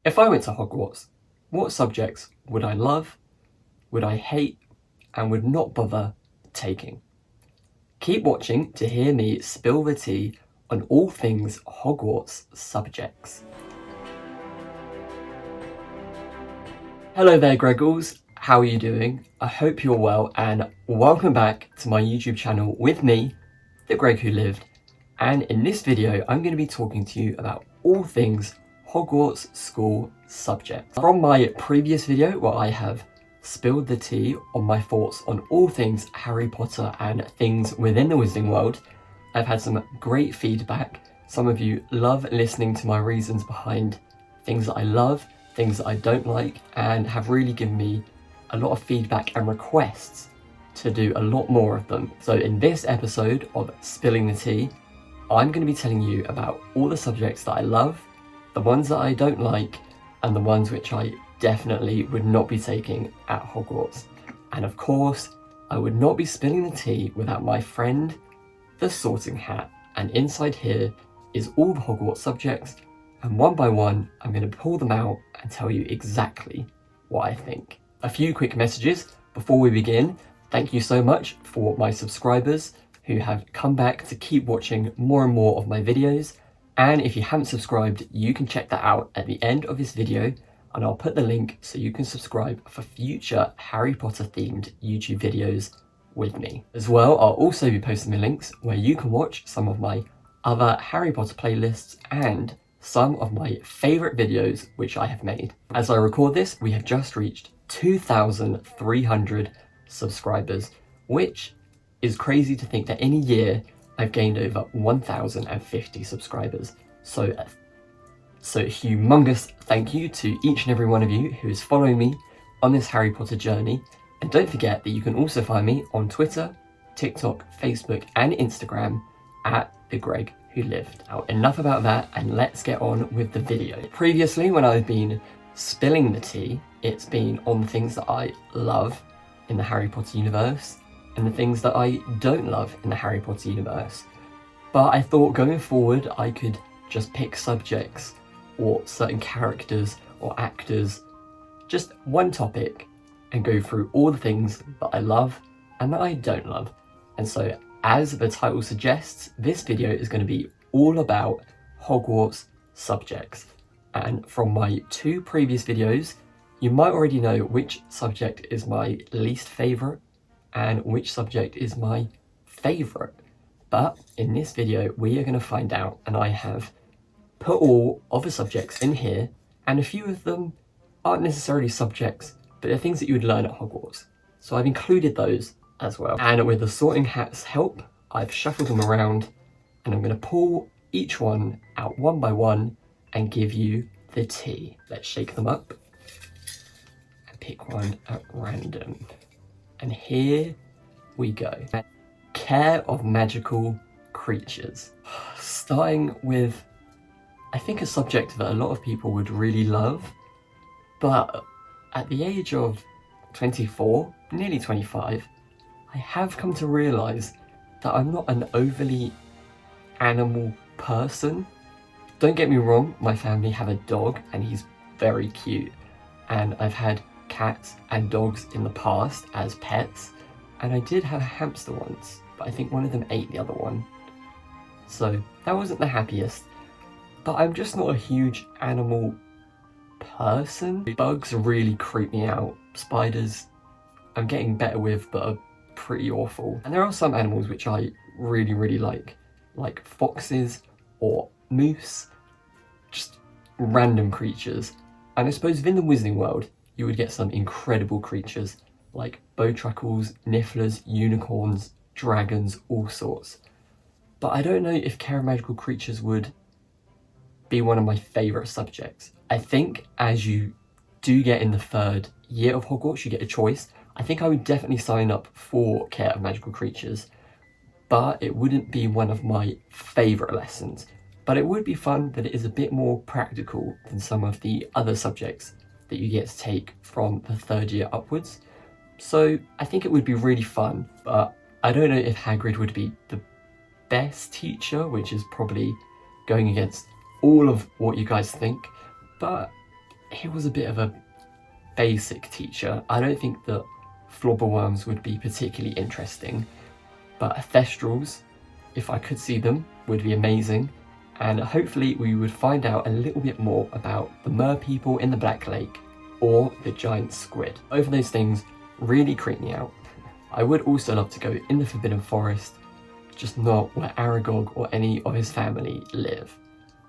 If I went to Hogwarts, what subjects would I love, would I hate, and would not bother taking? Keep watching to hear me spill the tea on all things Hogwarts subjects. Hello there, Greggles. How are you doing? I hope you're well, and welcome back to my YouTube channel with me, TheGregWhoLived. And in this video, I'm going to be talking to you about all things Hogwarts school subjects. From my previous video where I have spilled the tea on my thoughts on all things Harry Potter and things within the Wizarding World, I've had some great feedback. Some of you love listening to my reasons behind things that I love, things that I don't like, and have really given me a lot of feedback and requests to do a lot more of them. So in this episode of Spilling the Tea, I'm going to be telling you about all the subjects that I love, the ones that I don't like, and the ones which I definitely would not be taking at Hogwarts. And of course, I would not be spilling the tea without my friend, the Sorting Hat. And inside here is all the Hogwarts subjects, and one by one, I'm going to pull them out and tell you exactly what I think. A few quick messages before we begin. Thank you so much for my subscribers who have come back to keep watching more and more of my videos. And if you haven't subscribed, you can check that out at the end of this video, and I'll put the link so you can subscribe for future Harry Potter themed YouTube videos with me. As well, I'll also be posting the links where you can watch some of my other Harry Potter playlists and some of my favourite videos which I have made. As I record this, we have just reached 2,300 subscribers, which is crazy to think that in a year I've gained over 1,050 subscribers. So humongous thank you to each and every one of you who is following me on this Harry Potter journey. And don't forget that you can also find me on Twitter, TikTok, Facebook and Instagram at TheGregWhoLived. Now enough about that, and let's get on with the video. Previously, when I've been spilling the tea, it's been on the things that I love in the Harry Potter universe and the things that I don't love in the Harry Potter universe. But I thought going forward I could just pick subjects or certain characters or actors, just one topic, and go through all the things that I love and that I don't love. And so, as the title suggests, this video is going to be all about Hogwarts subjects. And from my two previous videos, you might already know which subject is my least favourite and which subject is my favourite. But in this video, we are going to find out, and I have put all of the subjects in here, and a few of them aren't necessarily subjects, but they're things that you would learn at Hogwarts. So I've included those as well. And with the Sorting Hat's help, I've shuffled them around, and I'm going to pull each one out one by one and give you the tea. Let's shake them up and pick one at random. And here we go. Care of magical creatures. Starting with, I think, a subject that a lot of people would really love, but at the age of 24, nearly 25, I have come to realise that I'm not an overly animal person. Don't get me wrong, my family have a dog and he's very cute, and I've had cats and dogs in the past as pets, and I did have a hamster once, but I think one of them ate the other one, so that wasn't the happiest. But I'm just not a huge animal person. Bugs really creep me out. Spiders I'm getting better with, but are pretty awful. And there are some animals which I really like foxes or moose, just random creatures. And I suppose within the Wizarding World you would get some incredible creatures like bowtruckles, nifflers, unicorns, dragons, all sorts. But I don't know if care of magical creatures would be one of my favourite subjects. I think as you do get in the third year of Hogwarts, you get a choice. I think I would definitely sign up for care of magical creatures, but it wouldn't be one of my favourite lessons. But it would be fun that it is a bit more practical than some of the other subjects that you get to take from the third year upwards. So I think it would be really fun, but I don't know if Hagrid would be the best teacher, which is probably going against all of what you guys think, but he was a bit of a basic teacher. I don't think that flobberworms would be particularly interesting, but thestrals, if I could see them, would be amazing. And hopefully we would find out a little bit more about the mer people in the Black Lake or the giant squid. Both of those things really creep me out. I would also love to go in the Forbidden Forest, just not where Aragog or any of his family live.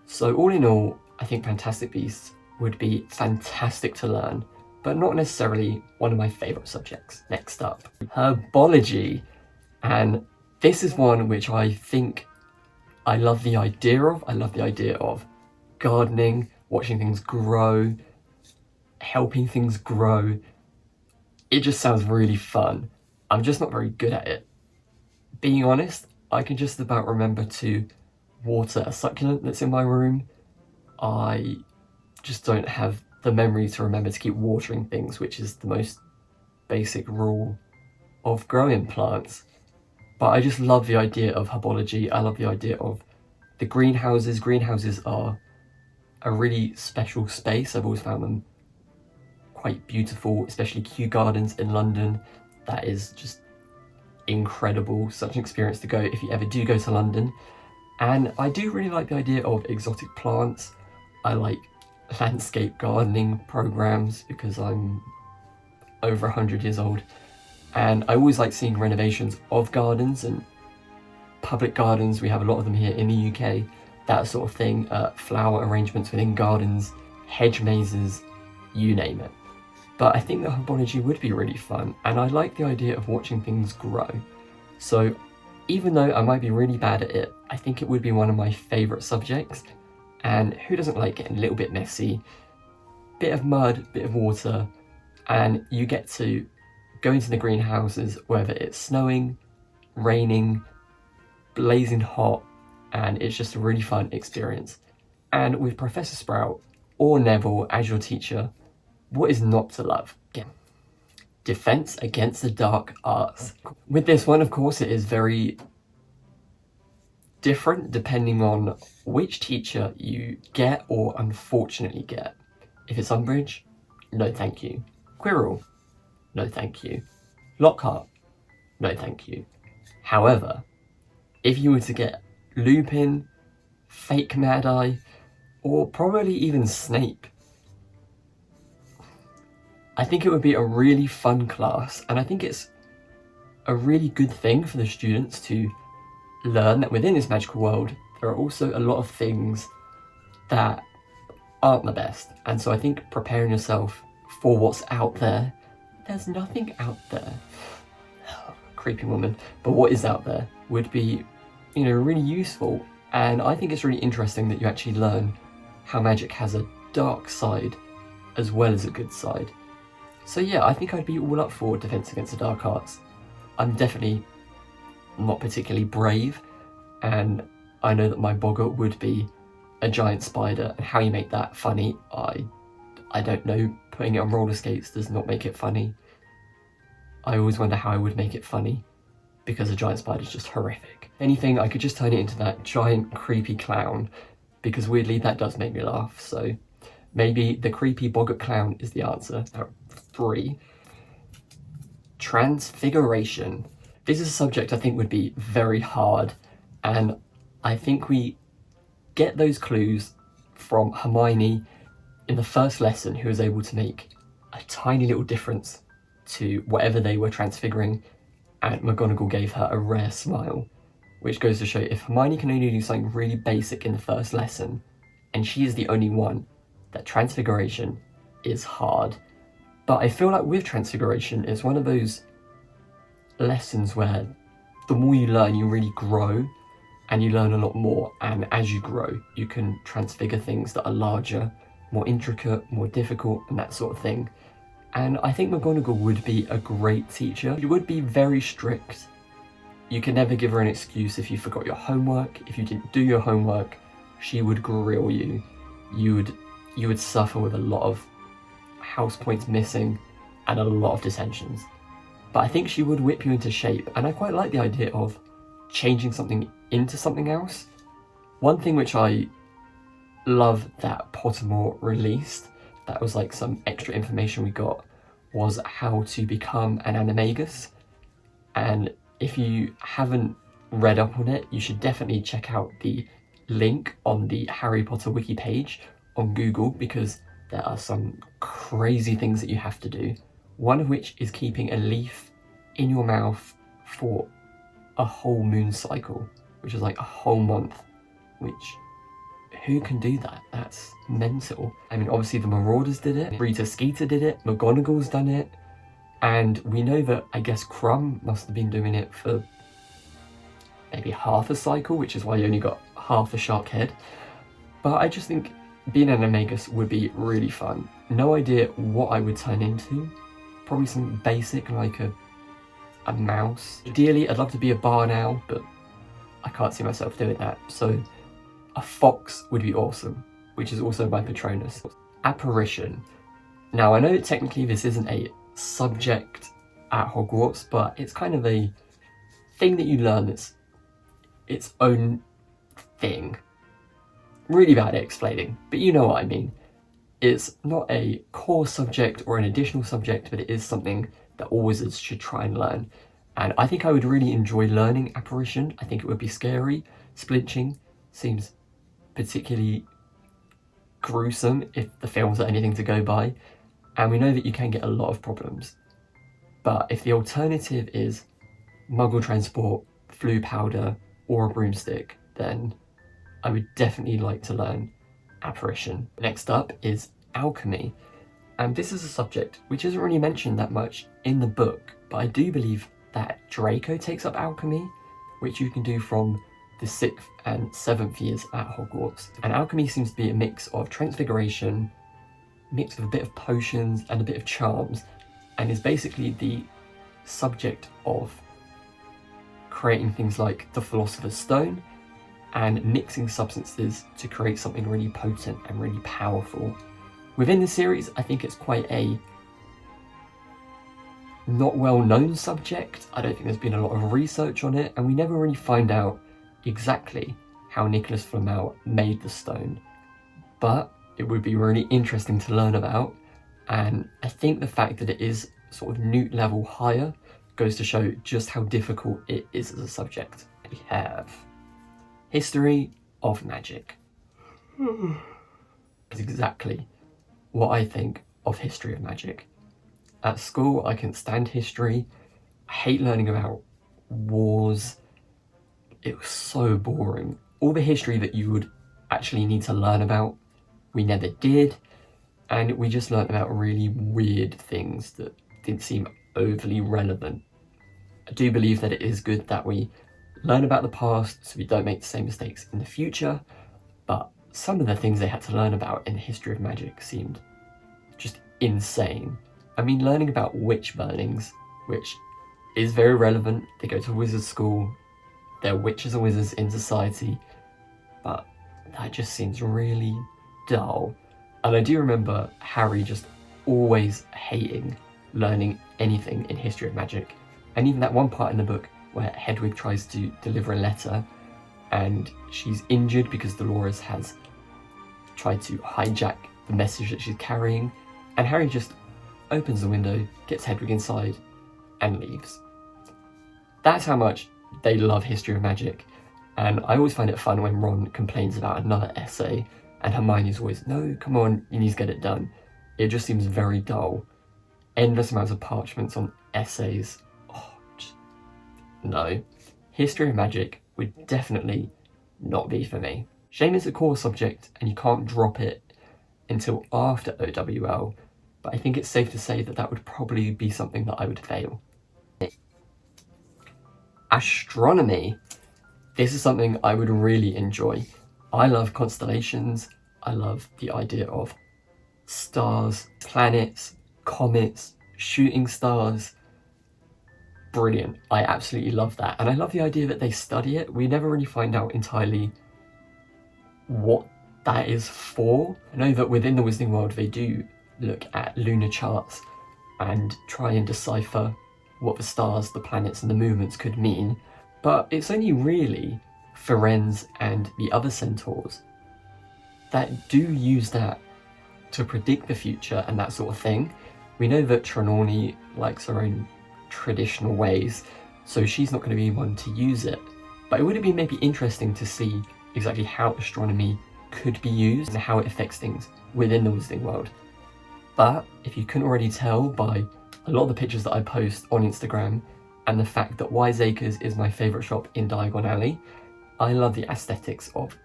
So all in all, I think Fantastic Beasts would be fantastic to learn, but not necessarily one of my favourite subjects. Next up, herbology. And this is one which I think I love the idea of. I love the idea of gardening, watching things grow, helping things grow. It just sounds really fun. I'm just not very good at it. Being honest, I can just about remember to water a succulent that's in my room. I just don't have the memory to remember to keep watering things, which is the most basic rule of growing plants. But I just love the idea of herbology. I love the idea of the greenhouses. Greenhouses are a really special space. I've always found them quite beautiful, especially Kew Gardens in London. That is just incredible. Such an experience to go if you ever do go to London. And I do really like the idea of exotic plants. I like landscape gardening programs because I'm over 100 years old. And I always like seeing renovations of gardens and public gardens. We have a lot of them here in the UK, that sort of thing. Flower arrangements within gardens, hedge mazes, you name it. But I think that herbology would be really fun, and I like the idea of watching things grow. So even though I might be really bad at it, I think it would be one of my favourite subjects. And who doesn't like getting a little bit messy? Bit of mud, bit of water, and you get to go into the greenhouses, whether it's snowing, raining, blazing hot, and it's just a really fun experience. And with Professor Sprout or Neville as your teacher, what is not to love? Again, defense against the dark arts. With this one, of course, it is very different depending on which teacher you get or unfortunately get. If it's Umbridge, no thank you. Quirrell, no thank you. Lockhart, no thank you. However, if you were to get Lupin, fake Mad Eye, or probably even Snape, I think it would be a really fun class, and I think it's a really good thing for the students to learn that within this magical world there are also a lot of things that aren't the best. And so I think preparing yourself for what's out there, there's nothing out there, creepy woman, but what is out there would be, you know, really useful. And I think it's really interesting that you actually learn how magic has a dark side as well as a good side. So yeah, I think I'd be all up for Defense Against the Dark Arts. I'm definitely not particularly brave, and I know that my boggart would be a giant spider, and how you make that funny, I don't know. Putting it on roller skates does not make it funny. I always wonder how I would make it funny, because a giant spider is just horrific. Anything, I could just turn it into that giant creepy clown, because weirdly that does make me laugh, so maybe the creepy boggart clown is the answer. 3. Transfiguration. This is a subject I think would be very hard, and I think we get those clues from Hermione in the first lesson, who was able to make a tiny little difference to whatever they were transfiguring, and McGonagall gave her a rare smile, which goes to show if Hermione can only do something really basic in the first lesson, and she is the only one, that transfiguration is hard. But I feel like with transfiguration, it's one of those lessons where the more you learn, you really grow, and you learn a lot more, and as you grow, you can transfigure things that are larger, more intricate, more difficult, and that sort of thing. And I think McGonagall would be a great teacher. She would be very strict. You can never give her an excuse if you forgot your homework. If you didn't do your homework, she would grill you. You would suffer with a lot of house points missing and a lot of detentions. But I think she would whip you into shape, and I quite like the idea of changing something into something else. One thing which I love that Pottermore released that was like some extra information we got, was how to become an animagus. And if you haven't read up on it, you should definitely check out the link on the Harry Potter wiki page on Google, because there are some crazy things that you have to do. One of which is keeping a leaf in your mouth for a whole moon cycle, which is like a whole month, which, who can do that? That's mental. I mean, obviously the Marauders did it, Rita Skeeter did it, McGonagall's done it, and we know that, I guess, Crumb must have been doing it for maybe half a cycle, which is why you only got half a shark head. But I just think being an animagus would be really fun. No idea what I would turn into. Probably something basic like a mouse. Ideally, I'd love to be a barn owl, but I can't see myself doing that. So a fox would be awesome, which is also my Patronus. Apparition. Now, I know technically this isn't a subject at Hogwarts, but it's kind of a thing that you learn that's its own thing. Really bad at explaining, but you know what I mean. It's not a core subject or an additional subject, but it is something that all wizards should try and learn. And I think I would really enjoy learning apparition. I think it would be scary. Splinching seems particularly gruesome if the films are anything to go by. And we know that you can get a lot of problems. But if the alternative is muggle transport, flu powder, or a broomstick, then I would definitely like to learn apparition. Next up is alchemy. And this is a subject which isn't really mentioned that much in the book, but I do believe that Draco takes up alchemy, which you can do from the 6th and 7th years at Hogwarts. And alchemy seems to be a mix of transfiguration, mixed with a bit of potions and a bit of charms, and is basically the subject of creating things like the Philosopher's Stone and mixing substances to create something really potent and really powerful. Within the series, I think it's quite a not well-known subject. I don't think there's been a lot of research on it, and we never really find out exactly how Nicholas Flamel made the stone. But it would be really interesting to learn about, and I think the fact that it is sort of newt level higher goes to show just how difficult it is as a subject. We have history of magic. It's exactly what I think of history of magic. At school, I couldn't stand history. I hate learning about wars. It was so boring. All the history that you would actually need to learn about, we never did. And we just learned about really weird things that didn't seem overly relevant. I do believe that it is good that we learn about the past so we don't make the same mistakes in the future, but some of the things they had to learn about in the history of magic seemed just insane. I mean, learning about witch burnings, which is very relevant. They go to wizard school, they're witches and wizards in society, but that just seems really dull. And I do remember Harry just always hating learning anything in history of magic. And even that one part in the book where Hedwig tries to deliver a letter and she's injured because Dolores has tried to hijack the message that she's carrying, and Harry just opens the window, gets Hedwig inside, and leaves. That's how much they love history of magic, and I always find it fun when Ron complains about another essay and Hermione's always, no, come on, you need to get it done. It just seems very dull. Endless amounts of parchments on essays. Oh, just, no. History of magic would definitely not be for me. Shame it's a core subject and you can't drop it until after OWL, but I think it's safe to say that that would probably be something that I would fail. Astronomy. This is something I would really enjoy. I love constellations. I love the idea of stars, planets, comets, shooting stars. Brilliant. I absolutely love that. And I love the idea that they study it. We never really find out entirely what that is for. I know that within the Wizarding world they do look at lunar charts and try and decipher what the stars, the planets and the movements could mean, but it's only really Firenze and the other centaurs that do use that to predict the future and that sort of thing. We know that Trelawney likes her own traditional ways, so she's not going to be one to use it. But it would have been maybe interesting to see exactly how astronomy could be used and how it affects things within the Wizarding World. But if you couldn't already tell by a lot of the pictures that I post on Instagram and the fact that Wiseacres is my favourite shop in Diagon Alley, I love the aesthetics of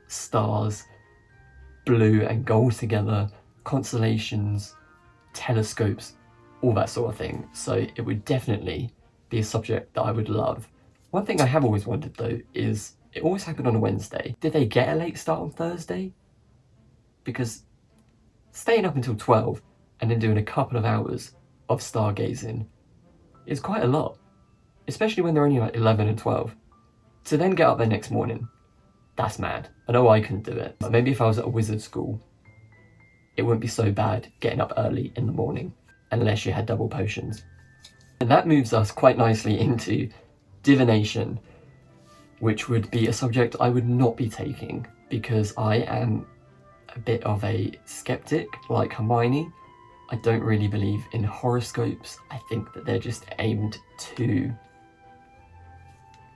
stars, blue and gold together, constellations, telescopes, all that sort of thing. So it would definitely be a subject that I would love. One thing I have always wondered though is, it always happened on a Wednesday. Did they get a late start on Thursday? Because staying up until 12 and then doing a couple of hours of stargazing is quite a lot, especially when they're only like 11 and 12. To then get up the next morning, that's mad. I know I couldn't do it, but maybe if I was at a wizard school, it wouldn't be so bad getting up early in the morning, unless you had double potions. And that moves us quite nicely into divination, which would be a subject I would not be taking, because I am a bit of a skeptic, like Hermione. I don't really believe in horoscopes. I think that they're just aimed to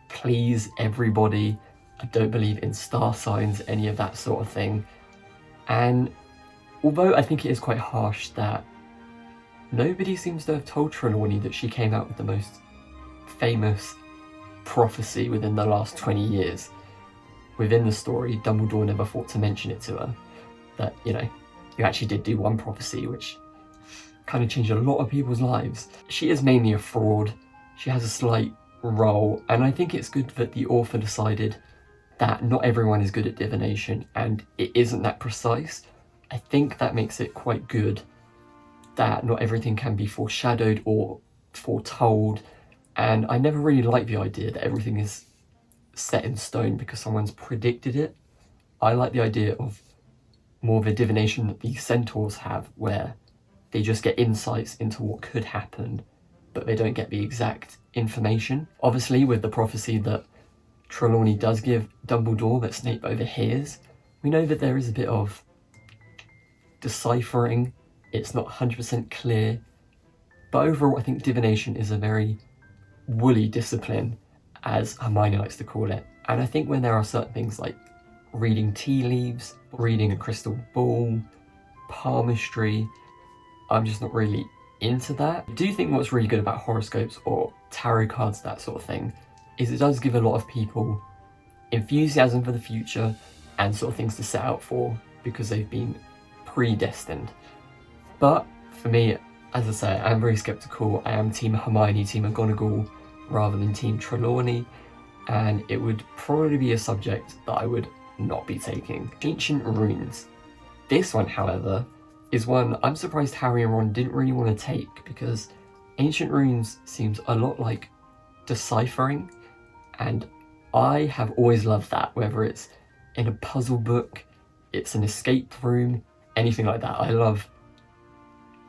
please everybody. I don't believe in star signs, any of that sort of thing. And although I think it is quite harsh that nobody seems to have told Trelawney that she came out with the most famous prophecy within the last 20 years. Within the story, Dumbledore never thought to mention it to her, that, you know, you actually did do one prophecy which kind of changed a lot of people's lives. She is mainly a fraud. She has a slight role, and I think it's good that the author decided that not everyone is good at divination and it isn't that precise. I think that makes it quite good that not everything can be foreshadowed or foretold, and I never really liked the idea that everything is set in stone because someone's predicted it. I like the idea of more of a divination that the centaurs have, where they just get insights into what could happen, but they don't get the exact information. Obviously, with the prophecy that Trelawney does give Dumbledore that Snape overhears, we know that there is a bit of deciphering. It's not 100% clear, but overall I think divination is a very woolly discipline, as Hermione likes to call it. And I think when there are certain things like reading tea leaves, reading a crystal ball, palmistry, I'm just not really into that. I do think what's really good about horoscopes or tarot cards, that sort of thing, is it does give a lot of people enthusiasm for the future and sort of things to set out for because they've been predestined. But for me, as I say, I'm very skeptical. I am Team Hermione, Team McGonagall, rather than Team Trelawney, and it would probably be a subject that I would not be taking. Ancient runes. This one, however, is one I'm surprised Harry and Ron didn't really want to take, because ancient runes seems a lot like deciphering, and I have always loved that, whether it's in a puzzle book, it's an escape room, anything like that. I love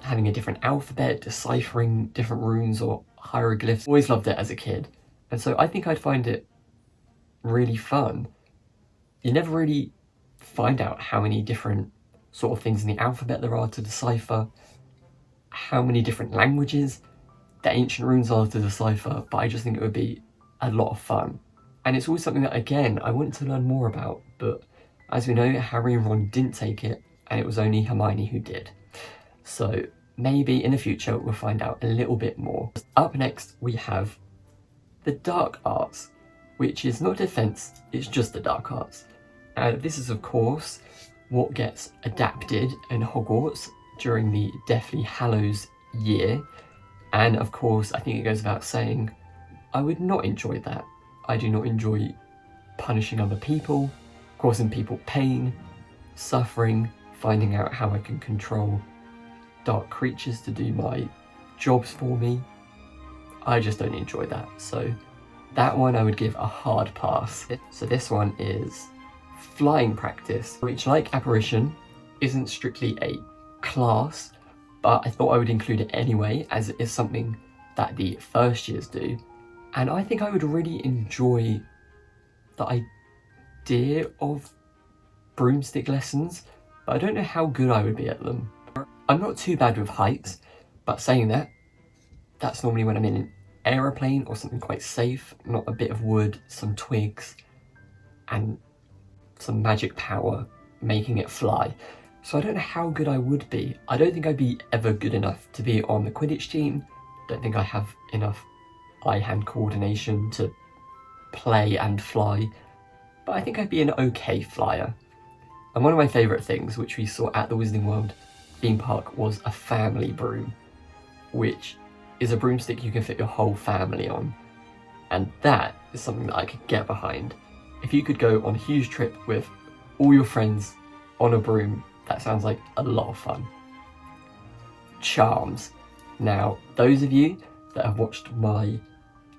having a different alphabet, deciphering different runes or hieroglyphs. Always loved it as a kid, and so I think I'd find it really fun. You never really find out how many different sort of things in the alphabet there are to decipher, how many different languages the ancient runes are to decipher, but I just think it would be a lot of fun. And it's always something that, again, I wanted to learn more about, but as we know, Harry and Ron didn't take it, and it was only Hermione who did. So maybe in the future we'll find out a little bit more. Up next we have the dark arts, which is not defense, it's just the dark arts. And this is of course what gets adapted in Hogwarts during the Deathly Hallows year. And of course, I think it goes without saying, I would not enjoy that. I do not enjoy punishing other people, causing people pain, suffering, finding out how I can control dark creatures to do my jobs for me. I just don't enjoy that. So that one I would give a hard pass. So this one is flying practice, which, like apparition, isn't strictly a class, but I thought I would include it anyway, as it is something that the first years do. And I think I would really enjoy the idea of broomstick lessons, but I don't know how good I would be at them. I'm not too bad with heights, but saying that, that's normally when I'm in an aeroplane or something quite safe, not a bit of wood, some twigs, and some magic power making it fly. So I don't know how good I would be. I don't think I'd be ever good enough to be on the Quidditch team. Don't think I have enough eye-hand coordination to play and fly, but I think I'd be an okay flyer. And one of my favourite things, which we saw at the Wizarding World theme park, was a family broom, which is a broomstick you can fit your whole family on. And that is something that I could get behind. If you could go on a huge trip with all your friends on a broom, that sounds like a lot of fun. Charms. Now, those of you that have watched my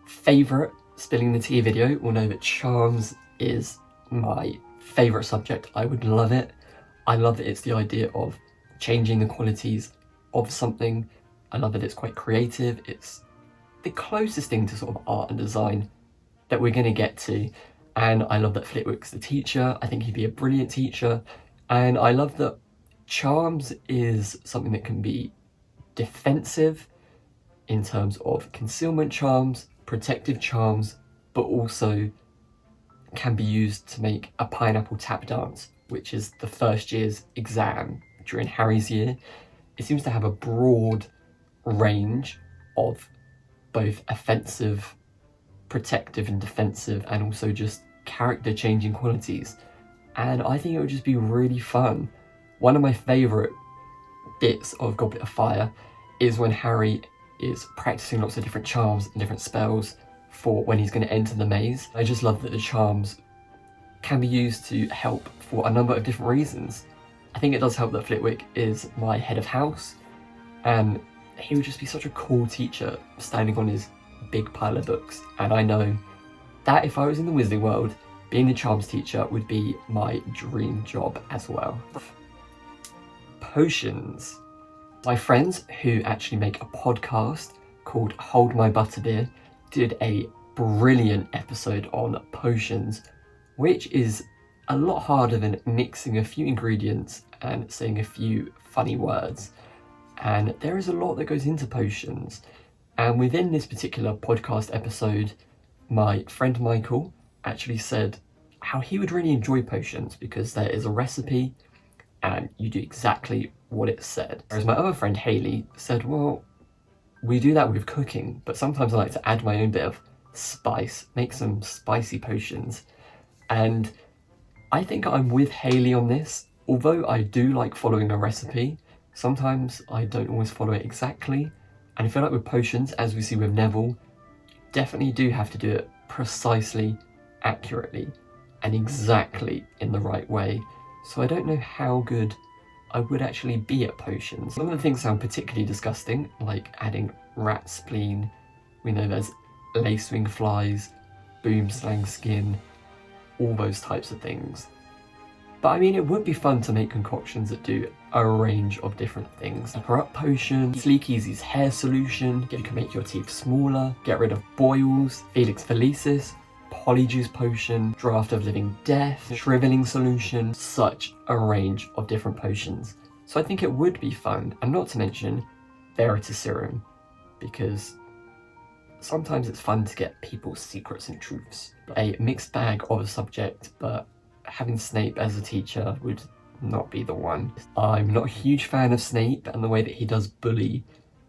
favourite Spilling the Tea video will know that charms is my favourite subject. I would love it. I love that it's the idea of changing the qualities of something. I love that it's quite creative. It's the closest thing to sort of art and design that we're going to get to. And I love that Flitwick's the teacher. I think he'd be a brilliant teacher. And I love that charms is something that can be defensive in terms of concealment charms, protective charms, but also can be used to make a pineapple tap dance, which is the first year's exam during Harry's year. It seems to have a broad range of both offensive, protective and defensive, and also just character changing qualities. And I think it would just be really fun. One of my favourite bits of Goblet of Fire is when Harry is practicing lots of different charms and different spells for when he's going to enter the maze. I just love that the charms can be used to help for a number of different reasons. I think it does help that Flitwick is my head of house, and he would just be such a cool teacher standing on his big pile of books. And I know that if I was in the Wizarding World, being the charms teacher would be my dream job as well. Potions. My friends who actually make a podcast called Hold My Butterbeer did a brilliant episode on potions, which is a lot harder than mixing a few ingredients and saying a few funny words. And there is a lot that goes into potions. And within this particular podcast episode, my friend Michael actually said how he would really enjoy potions because there is a recipe and you do exactly what it said. Whereas my other friend Hayley said, well, we do that with cooking, but sometimes I like to add my own bit of spice, make some spicy potions. And I think I'm with Hayley on this. Although I do like following a recipe, sometimes I don't always follow it exactly. And I feel like with potions, as we see with Neville, you definitely do have to do it precisely, accurately, and exactly in the right way. So I don't know how good I would actually be at potions. Some of the things sound particularly disgusting, like adding rat spleen. We know there's lacewing flies, boomslang skin, all those types of things. But I mean, it would be fun to make concoctions that do a range of different things. A corrupt potion, Sleek Easy's hair solution, you can make your teeth smaller, get rid of boils, Felix Felicis, Polyjuice potion, Draft of Living Death, Shriveling solution, such a range of different potions. So I think it would be fun, and not to mention Veritaserum, because sometimes it's fun to get people's secrets and truths. A mixed bag of a subject, but having Snape as a teacher would not be the one. I'm not a huge fan of Snape and the way that he does bully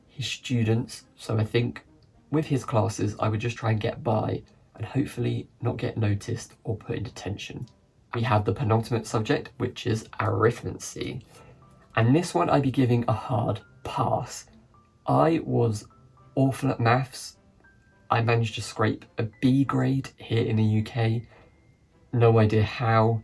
his students, so I think with his classes I would just try and get by and hopefully not get noticed or put in detention. We have the penultimate subject, which is arithmancy. And this one I'd be giving a hard pass. I was awful at maths. I managed to scrape a B grade here in the UK. No idea how.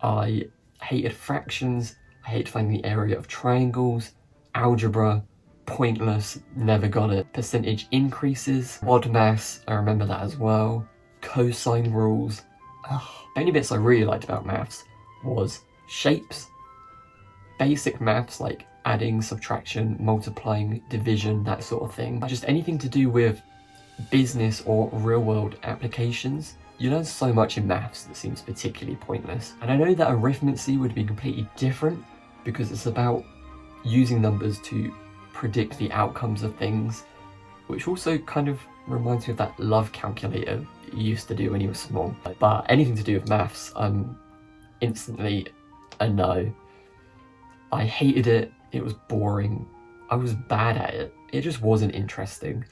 I hated fractions. I hated finding the area of triangles. Algebra, pointless, never got it. Percentage increases, odd maths, I remember that as well. Cosine rules. The only bits I really liked about maths was shapes, basic maths like adding, subtraction, multiplying, division, that sort of thing. Just anything to do with business or real world applications. You learn so much in maths that seems particularly pointless. And I know that arithmancy would be completely different, because it's about using numbers to predict the outcomes of things, which also kind of reminds me of that love calculator you used to do when you were small. But anything to do with maths, I'm instantly a no. I hated it, it was boring, I was bad at it, it just wasn't interesting.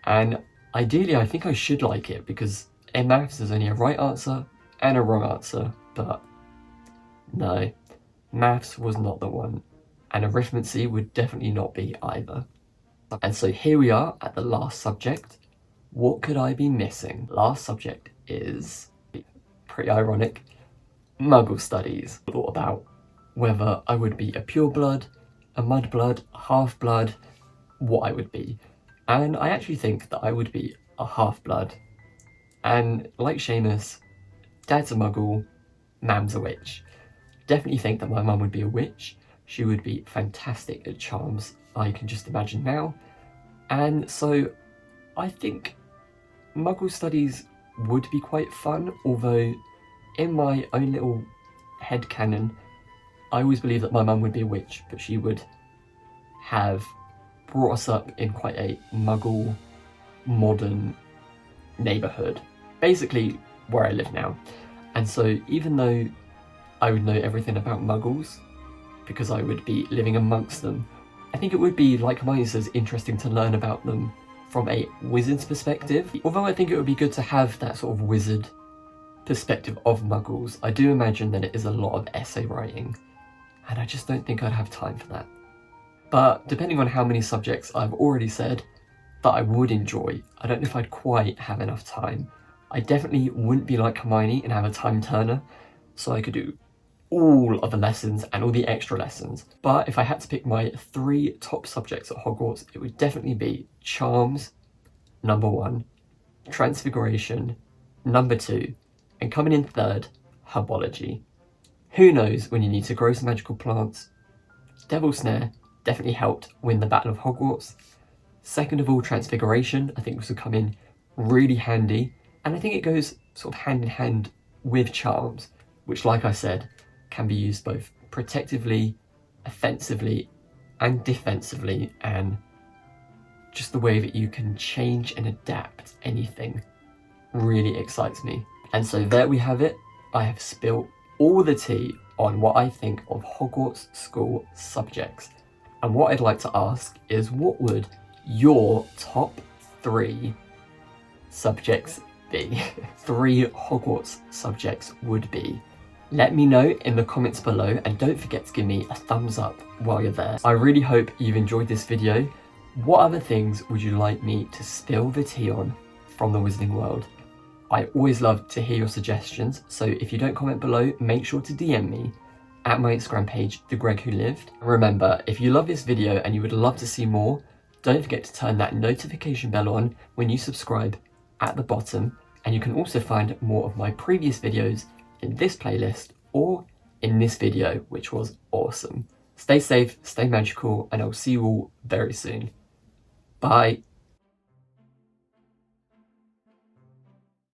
And ideally I think I should like it, because in maths there's only a right answer and a wrong answer, but no, maths was not the one, and arithmancy would definitely not be either. And so here we are at the last subject. What could I be missing? Last subject is, pretty ironic, Muggle studies. I thought about whether I would be a pureblood, a mudblood, a half-blood, what I would be. And I actually think that I would be a half-blood. And like Seamus, Dad's a Muggle, Mam's a witch. Definitely think that my mum would be a witch. She would be fantastic at charms, I can just imagine now. And so I think Muggle studies would be quite fun, although in my own little headcanon, I always believed that my mum would be a witch, but she would have brought us up in quite a Muggle, modern neighbourhood. Basically where I live now. And so even though I would know everything about Muggles, because I would be living amongst them, I think it would be, like Hermione says, interesting to learn about them from a wizard's perspective. Although I think it would be good to have that sort of wizard perspective of Muggles, I do imagine that it is a lot of essay writing, and I just don't think I'd have time for that. But depending on how many subjects I've already said that I would enjoy, I don't know if I'd quite have enough time. I definitely wouldn't be like Hermione and have a time turner, so I could do all of the lessons and all the extra lessons. But if I had to pick my 3 top subjects at Hogwarts, it would definitely be Charms, number 1, Transfiguration, number 2, and coming in third, Herbology. Who knows when you need to grow some magical plants? Devil's Snare definitely helped win the Battle of Hogwarts. Second of all, Transfiguration, I think this would come in really handy, and I think it goes sort of hand in hand with Charms, which, like I said, can be used both protectively, offensively, and defensively, and just the way that you can change and adapt anything really excites me. And so there we have it. I have spilt all the tea on what I think of Hogwarts school subjects. And what I'd like to ask is, what would your top 3 subjects be? 3 Hogwarts subjects would be. Let me know in the comments below, and don't forget to give me a thumbs up while you're there. I really hope you've enjoyed this video. What other things would you like me to spill the tea on from the Wizarding world? I always love to hear your suggestions, so if you don't comment below, make sure to DM me at my Instagram page, TheGregWhoLived. Remember, if you love this video and you would love to see more, don't forget to turn that notification bell on when you subscribe at the bottom, and you can also find more of my previous videos in this playlist or in this video, which was awesome. Stay safe, stay magical, and I'll see you all very soon. Bye.